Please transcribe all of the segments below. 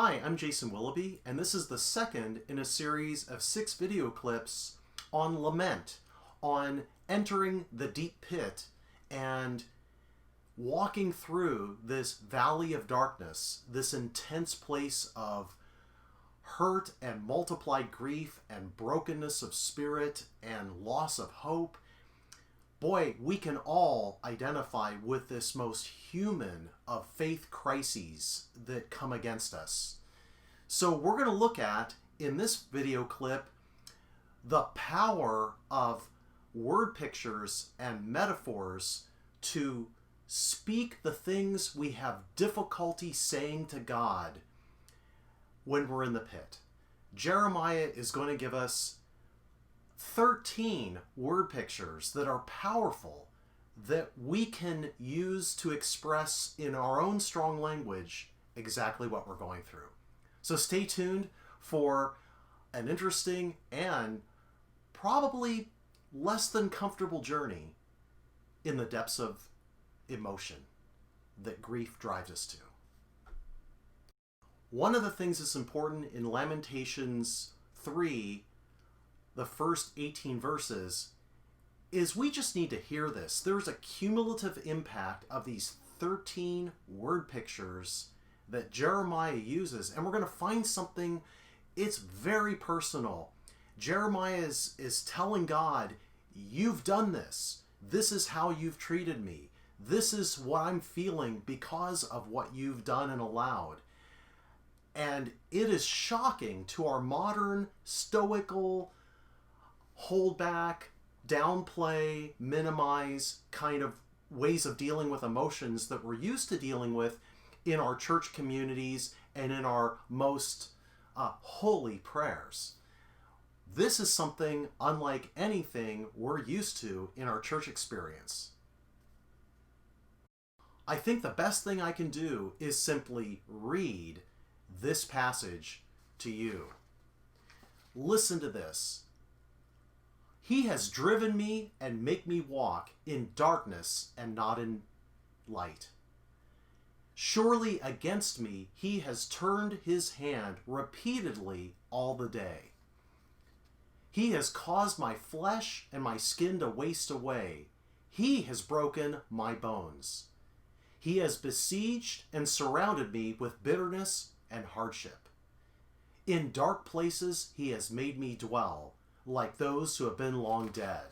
Hi, I'm Jason Willoughby, and this is the second in a series of 6 video clips on Lament, on entering the deep pit and walking through this valley of darkness, this intense place of hurt and multiplied grief and brokenness of spirit and loss of hope. Boy, we can all identify with this most human of faith crises that come against us. So we're going to look at, in this video clip, the power of word pictures and metaphors to speak the things we have difficulty saying to God when we're in the pit. Jeremiah is going to give us 13 word pictures that are powerful, that we can use to express in our own strong language exactly what we're going through. So stay tuned for an interesting and probably less than comfortable journey in the depths of emotion that grief drives us to. One of the things that's important in Lamentations 3, the first 18 verses, is we just need to hear this. There's a cumulative impact of these 13 word pictures that Jeremiah uses, and we're going to find something, it's very personal. Jeremiah is telling God, you've done this. This is how you've treated me. This is what I'm feeling because of what you've done and allowed. And it is shocking to our modern, stoical, hold back, downplay, minimize kind of ways of dealing with emotions that we're used to dealing with in our church communities and in our most holy prayers. This is something unlike anything we're used to in our church experience. I think the best thing I can do is simply read this passage to you. Listen to this. He has driven me and make me walk in darkness and not in light. Surely against me he has turned his hand repeatedly all the day. He has caused my flesh and my skin to waste away. He has broken my bones. He has besieged and surrounded me with bitterness and hardship. In dark places he has made me dwell, like those who have been long dead.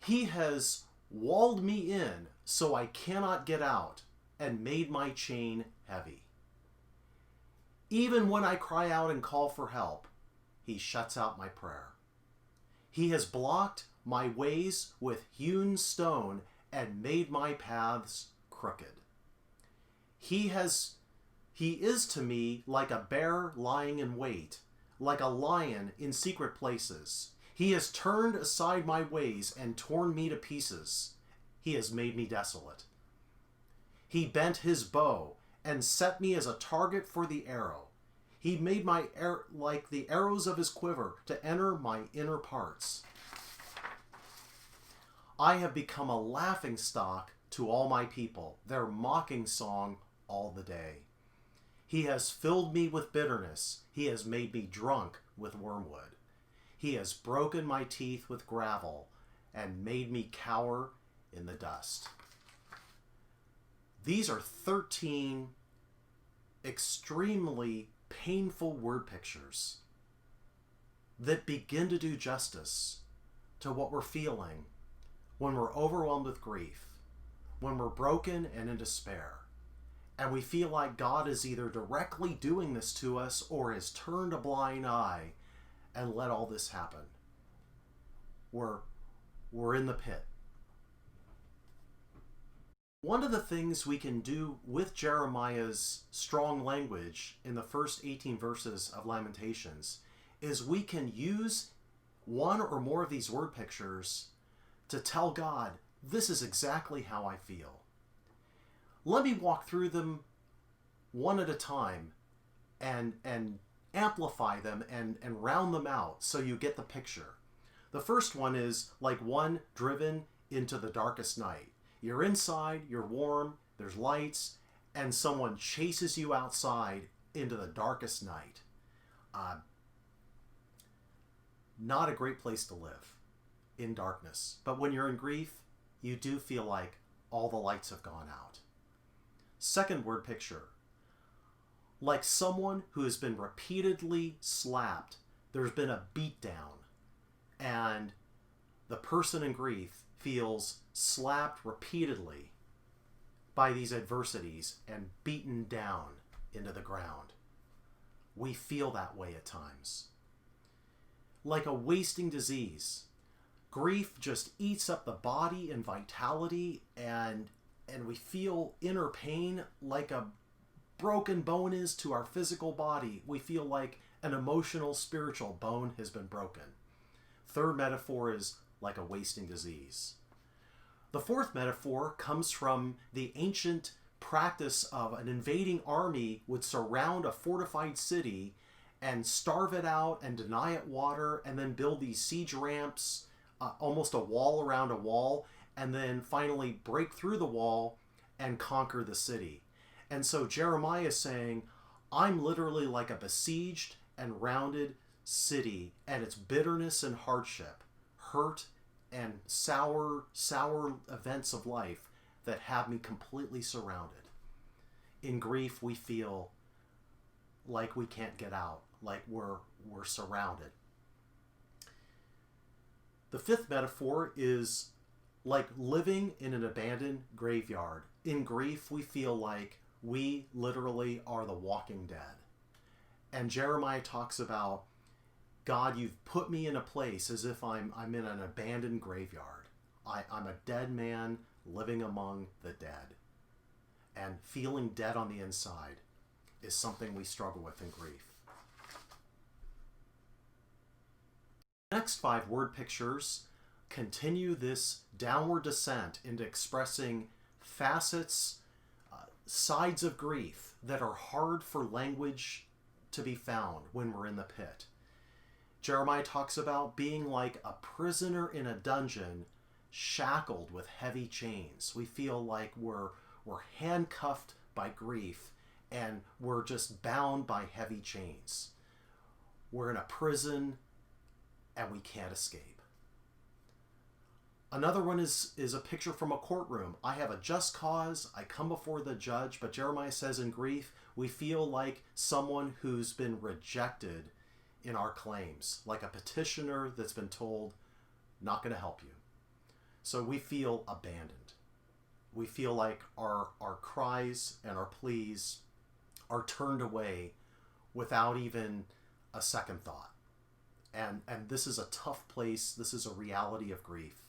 He has walled me in so I cannot get out, and made my chain heavy. Even when I cry out and call for help, he shuts out my prayer. He has blocked my ways with hewn stone and made my paths crooked. He is to me like a bear lying in wait, like a lion in secret places. He has turned aside my ways and torn me to pieces. He has made me desolate. He bent his bow and set me as a target for the arrow. He made my like the arrows of his quiver to enter my inner parts. I have become a laughing stock to all my people, their mocking song all the day. He has filled me with bitterness. He has made me drunk with wormwood. He has broken my teeth with gravel and made me cower in the dust. These are 13 extremely painful word pictures that begin to do justice to what we're feeling when we're overwhelmed with grief, when we're broken and in despair, and we feel like God is either directly doing this to us or has turned a blind eye and let all this happen. We're in the pit. One of the things we can do with Jeremiah's strong language in the first 18 verses of Lamentations is we can use one or more of these word pictures to tell God, this is exactly how I feel. Let me walk through them one at a time and amplify them and round them out so you get the picture. The first one is like one driven into the darkest night. You're inside, you're warm, there's lights, and someone chases you outside into the darkest night. Not a great place to live, in darkness. But when you're in grief, you do feel like all the lights have gone out. Second word picture. Like someone who has been repeatedly slapped, there's been a beatdown, and the person in grief feels slapped repeatedly by these adversities and beaten down into the ground. We feel that way at times. Like a wasting disease, grief just eats up the body and vitality, and we feel inner pain like a broken bone is to our physical body. We feel like an emotional, spiritual bone has been broken. Third metaphor is like a wasting disease. The fourth metaphor comes from the ancient practice of an invading army would surround a fortified city and starve it out and deny it water, and then build these siege ramps, almost a wall around a wall, and then finally break through the wall and conquer the city. And so Jeremiah is saying, I'm literally like a besieged and rounded city, and it's bitterness and hardship, hurt and sour events of life that have me completely surrounded. In grief, we feel like we can't get out, like we're surrounded. The fifth metaphor is like living in an abandoned graveyard. In grief, we feel like we literally are the walking dead. And Jeremiah talks about, God, you've put me in a place as if I'm in an abandoned graveyard. I'm a dead man living among the dead. And feeling dead on the inside is something we struggle with in grief. The next 5 word pictures continue this downward descent into expressing facets, sides of grief that are hard for language to be found when we're in the pit. Jeremiah talks about being like a prisoner in a dungeon, shackled with heavy chains. We feel like we're handcuffed by grief, and we're just bound by heavy chains. We're in a prison and we can't escape. Another one is a picture from a courtroom. I have a just cause. I come before the judge, but Jeremiah says in grief, we feel like someone who's been rejected in our claims, like a petitioner that's been told, not going to help you. So we feel abandoned. We feel like our cries and our pleas are turned away without even a second thought. And this is a tough place. This is a reality of grief.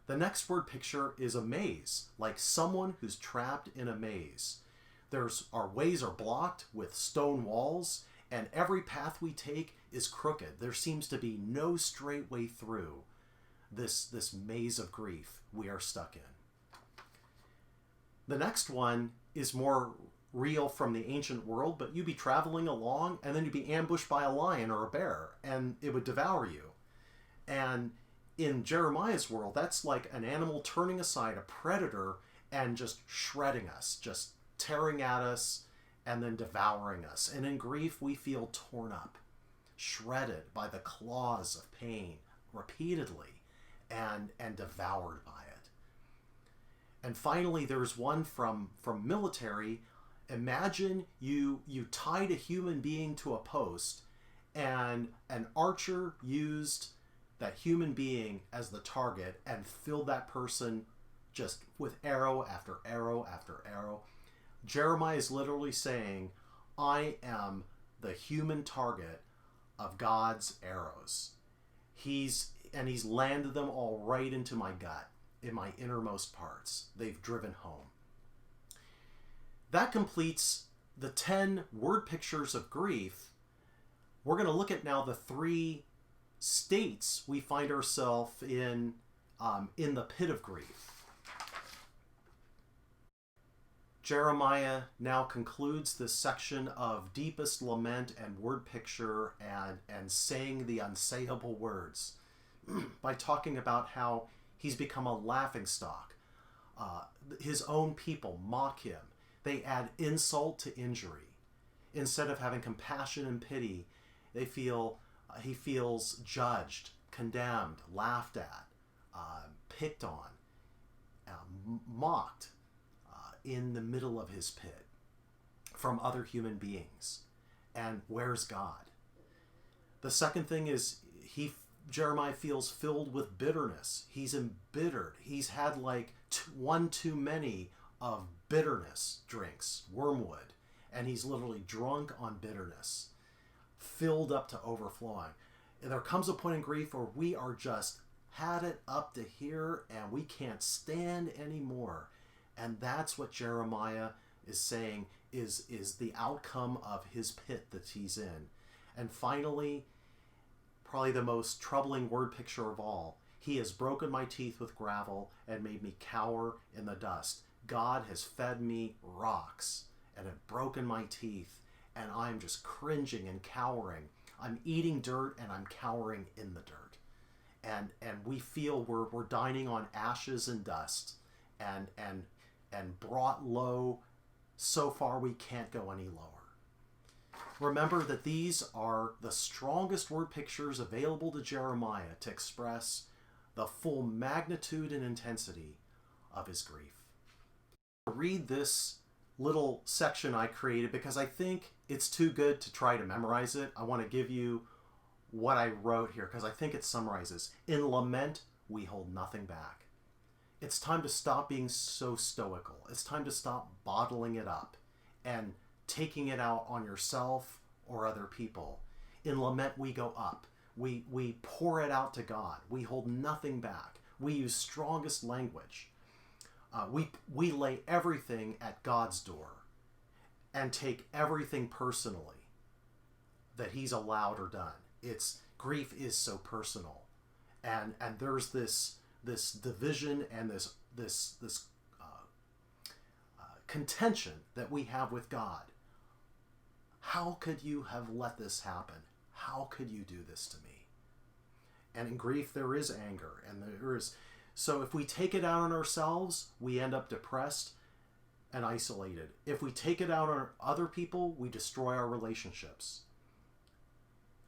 The next word picture is a maze, like someone who's trapped in a maze. Our ways are blocked with stone walls, and every path we take is crooked. There seems to be no straight way through this maze of grief we are stuck in. The next one is more real from the ancient world, but you'd be traveling along and then you'd be ambushed by a lion or a bear and it would devour you. And in Jeremiah's world, that's like an animal turning aside, a predator, and just shredding us, just tearing at us and then devouring us. And in grief, we feel torn up, shredded by the claws of pain repeatedly and devoured by it. And finally, there's one from military. Imagine you tied a human being to a post and an archer used that human being as the target and filled that person just with arrow after arrow after arrow. Jeremiah is literally saying, I am the human target of God's arrows. He's landed them all right into my gut, in my innermost parts. They've driven home. That completes the 10 word pictures of grief. We're going to look at now the 3 states we find ourselves in the pit of grief. Jeremiah now concludes this section of deepest lament and word picture and saying the unsayable words by talking about how he's become a laughingstock. His own people mock him. They add insult to injury. Instead of having compassion and pity, he feels judged, condemned, laughed at, picked on, mocked in the middle of his pit from other human beings. And where's God? The second thing is Jeremiah feels filled with bitterness. He's embittered. He's had like one too many of bitterness drinks, wormwood, and he's literally drunk on bitterness, filled up to overflowing. And there comes a point in grief where we are just had it up to here and we can't stand anymore. And that's what Jeremiah is saying is the outcome of his pit that he's in. And finally, probably the most troubling word picture of all, he has broken my teeth with gravel and made me cower in the dust. God has fed me rocks and have broken my teeth, and I'm just cringing and cowering. I'm eating dirt and I'm cowering in the dirt. And we feel we're dining on ashes and dust and brought low so far we can't go any lower. Remember that these are the strongest word pictures available to Jeremiah to express the full magnitude and intensity of his grief. Read this little section I created because I think it's too good to try to memorize it. I want to give you what I wrote here because I think it summarizes. In lament, we hold nothing back. It's time to stop being so stoical. It's time to stop bottling it up and taking it out on yourself or other people. In lament, we go up. We pour it out to God. We hold nothing back. We use strongest language. We lay everything at God's door and take everything personally that he's allowed or done. Grief is so personal, and there's this division and this contention that we have with God. How could you have let this happen? How could you do this to me? And in grief, there is anger, and there is. So if we take it out on ourselves, we end up depressed and isolated. If we take it out on other people, we destroy our relationships.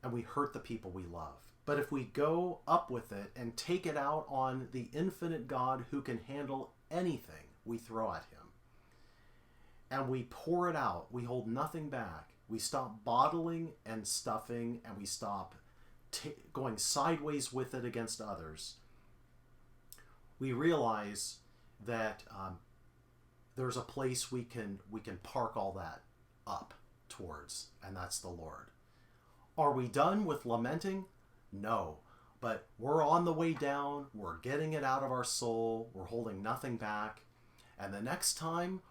And we hurt the people we love. But if we go up with it and take it out on the infinite God who can handle anything we throw at him, and we pour it out, we hold nothing back, we stop bottling and stuffing, and we stop going sideways with it against others, we realize that there's a place we can park all that up towards, and that's the Lord. Are we done with lamenting? No, but we're on the way down. We're getting it out of our soul. We're holding nothing back. And the next time,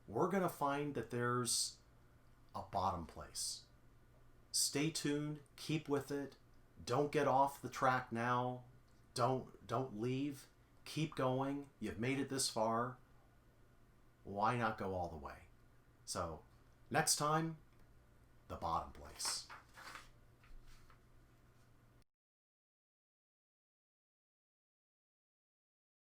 we're going to find that there's a bottom place. Stay tuned. Keep with it. Don't get off the track now. Don't leave. Keep going. You've made it this far. Why not go all the way? So, next time, the bottom place.